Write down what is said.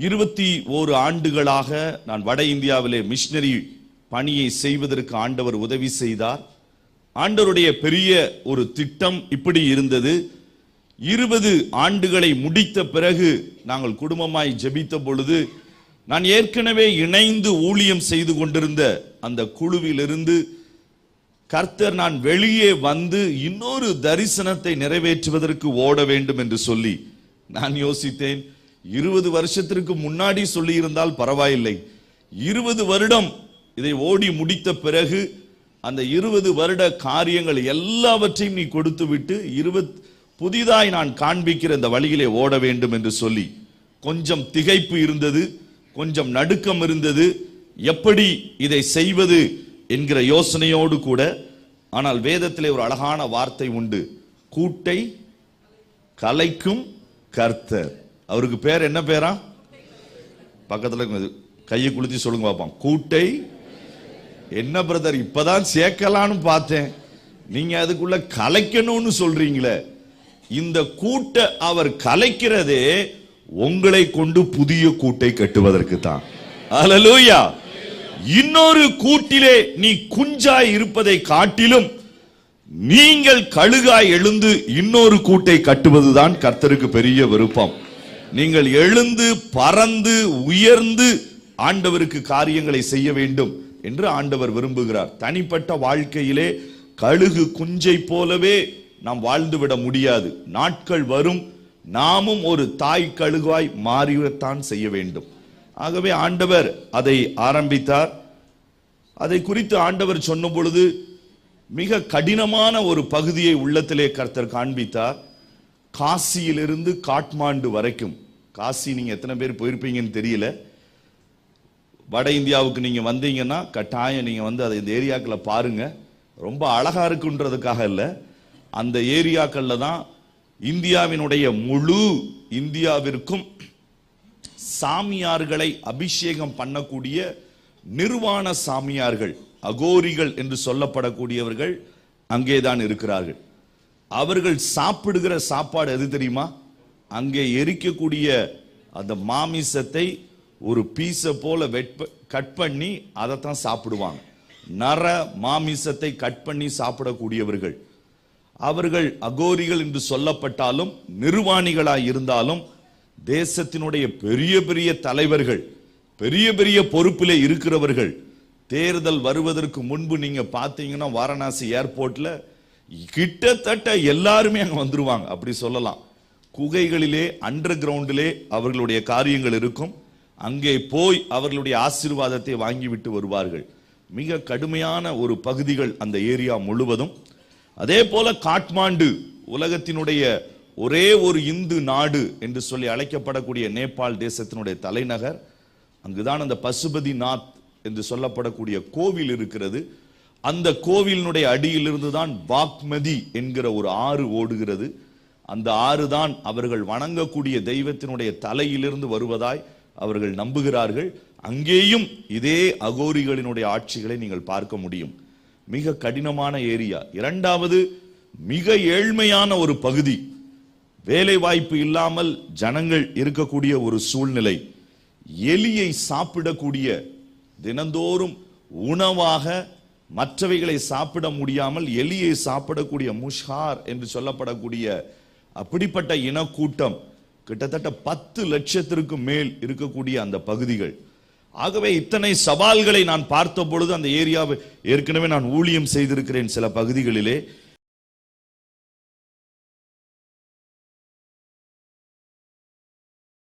21 ஆண்டுகளாக நான் வட இந்தியாவிலே மிஷனரி பணியை செய்வதற்கு ஆண்டவர் உதவி செய்தார். ஆண்டவருடைய பெரிய ஒரு திட்டம் இப்படி இருந்தது. 20 ஆண்டுகளை முடித்த பிறகு நாங்கள் குடும்பமாய் ஜெபித்த பொழுது, நான் ஏற்கனவே இணைந்து ஊழியம் செய்து கொண்டிருந்த அந்த குழுவிலிருந்து கர்த்தர் நான் வெளியே வந்து இன்னொரு தரிசனத்தை நிறைவேற்றுவதற்கு ஓட வேண்டும் என்று சொல்லி நான் யோசித்தேன். 20 வருஷத்திற்கு முன்னாடி சொல்லி இருந்தால் பரவாயில்லை, 20 வருடம் இதை ஓடி முடித்த பிறகு அந்த 20 வருட காரியங்கள் எல்லாவற்றையும் நீ கொடுத்து விட்டு புதிதாய் நான் காண்பிக்கிற இந்த வழியிலே ஓட வேண்டும் என்று சொல்லி கொஞ்சம் திகைப்பு இருந்தது, கொஞ்சம் நடுக்கம் இருந்தது, எப்படி இதை செய்வது என்கிற யோசனையோடு கூட. ஆனால் வேதத்திலே ஒரு அழகான வார்த்தை உண்டு, கூட்டை கலைக்கும் கர்த்தர். அவருக்கு பேர் என்ன பேரா? பக்கத்துல கையை குலுத்தி சொல்லுங்க பாப்போம். கூட்டை என்ன பிரதர், இப்பதான் சேர்க்கலான்னு பார்த்தேன், நீங்க அதுக்குள்ள கலைக்கணும்னு சொல்றீங்களே. இந்த கூட்டை அவர் கலைக்கிறதே உங்களை கொண்டு புதிய கூட்டை கட்டுவதற்கு தான். அல்லேலூயா. இன்னொரு கூட்டிலே நீ குஞ்சாய் இருப்பதை காட்டிலும் நீங்கள் கழுகாய் எழுந்து இன்னொரு கூட்டை கட்டுவதுதான் கர்த்தருக்கு பெரிய விருப்பம். நீங்கள் எழுந்து பறந்து உயர்ந்து ஆண்டவருக்கு காரியங்களை செய்ய வேண்டும் என்று ஆண்டவர் விரும்புகிறார். தனிப்பட்ட வாழ்க்கையிலே கழுகு குஞ்சை போலவே நாம் வாழ்ந்துவிட முடியாது. நாட்கள் வரும், நாமும் ஒரு தாய் கழுகாய் மாறித்தான் செய்ய வேண்டும். ஆகவே ஆண்டவர் அதை ஆரம்பித்தார். அதை குறித்து ஆண்டவர் சொன்ன பொழுது மிக கடினமான ஒரு பகுதியை உள்ளத்திலே கர்த்தர் காண்பித்தார். காசியிலிருந்து காட்மாண்டு வரைக்கும். காசி நீங்க எத்தனை பேர் போயிருப்பீங்கன்னு தெரியல. வட இந்தியாவுக்கு நீங்க வந்தீங்கன்னா கட்டாயம் நீங்க வந்து அதை இந்த ஏரியாக்களை பாருங்க. ரொம்ப அழகா இருக்குன்றதுக்காக இல்ல, அந்த ஏரியாக்கள்ல தான் இந்தியாவினுடைய முழு இந்தியாவிற்கும் சாமியார்களை அபிஷேகம் பண்ணக்கூடிய நிர்வாண சாமியார்கள், அகோரிகள் என்று சொல்லப்படக்கூடியவர்கள் அங்கேதான் இருக்கிறார்கள். அவர்கள் சாப்பிடுகிற சாப்பாடு எது தெரியுமா? அங்கே எரிக்கக்கூடிய அந்த மாமிசத்தை ஒரு பீஸ போல கட் பண்ணி அதைத்தான் சாப்பிடுவாங்க. நர மாமிசத்தை கட் பண்ணி சாப்பிடக்கூடியவர்கள் அவர்கள் அகோரிகள் என்று சொல்லப்பட்டாலும், நிர்வாணிகளாய் இருந்தாலும், தேசத்தினுடைய பெரிய பெரிய தலைவர்கள், பெரிய பெரிய பொறுப்பிலே இருக்கிறவர்கள். தேர்தல் வருவதற்கு முன்பு நீங்க பார்த்தீங்கன்னா வாரணாசி ஏர்போர்ட்ல கிட்டத்தட்ட எல்லாருமே அங்க வந்துருவாங்க. அப்படி சொல்லலாம். குகைகளிலே அண்டர் கிரவுண்டிலே அவர்களுடைய காரியங்கள் இருக்கும். அங்கே போய் அவர்களுடைய ஆசீர்வாதத்தை வாங்கிவிட்டு வருவார்கள். மிக கடுமையான ஒரு பகுதிகள் அந்த ஏரியா முழுவதும். அதே போல காட்மாண்டு உலகத்தினுடைய ஒரே ஒரு இந்து நாடு என்று சொல்லி அழைக்கப்படக்கூடிய நேபாள் தேசத்தினுடைய தலைநகர். அங்குதான் அந்த பசுபதி நாத் என்று சொல்லப்படக்கூடிய கோவில் இருக்கிறது. அந்த கோவிலினுடைய அடியிலிருந்து தான் பாக்மதி என்கிற ஒரு ஆறு ஓடுகிறது. அந்த ஆறு தான் அவர்கள் வணங்கக்கூடிய தெய்வத்தினுடைய தலையிலிருந்து வருவதாய் அவர்கள் நம்புகிறார்கள். அங்கேயும் இதே அகோரிகளினுடைய ஆட்சிகளை நீங்கள் பார்க்க முடியும். மிக கடினமான ஏரியா. இரண்டாவது, மிக ஏழ்மையான ஒரு பகுதி. வேலை வாய்ப்பு இல்லாமல் ஜனங்கள் இருக்கக்கூடிய ஒரு சூழ்நிலை. எலியை சாப்பிடக்கூடிய, தினந்தோறும் உணவாக மற்றவைகளை சாப்பிட முடியாமல் எலியை சாப்பிடக்கூடிய முஷ்ஹார் என்று சொல்லப்படக்கூடிய அப்படிப்பட்ட இனக்கூட்டம் கிட்டத்தட்ட 10 லட்சத்திற்கு மேல் இருக்கக்கூடிய அந்த பகுதிகள். ஆகவே இத்தனை சவால்களை நான் பார்த்த பொழுது அந்த ஏரியாவை ஏற்கனவே நான் ஊழியம் செய்திருக்கிறேன் சில பகுதிகளிலே.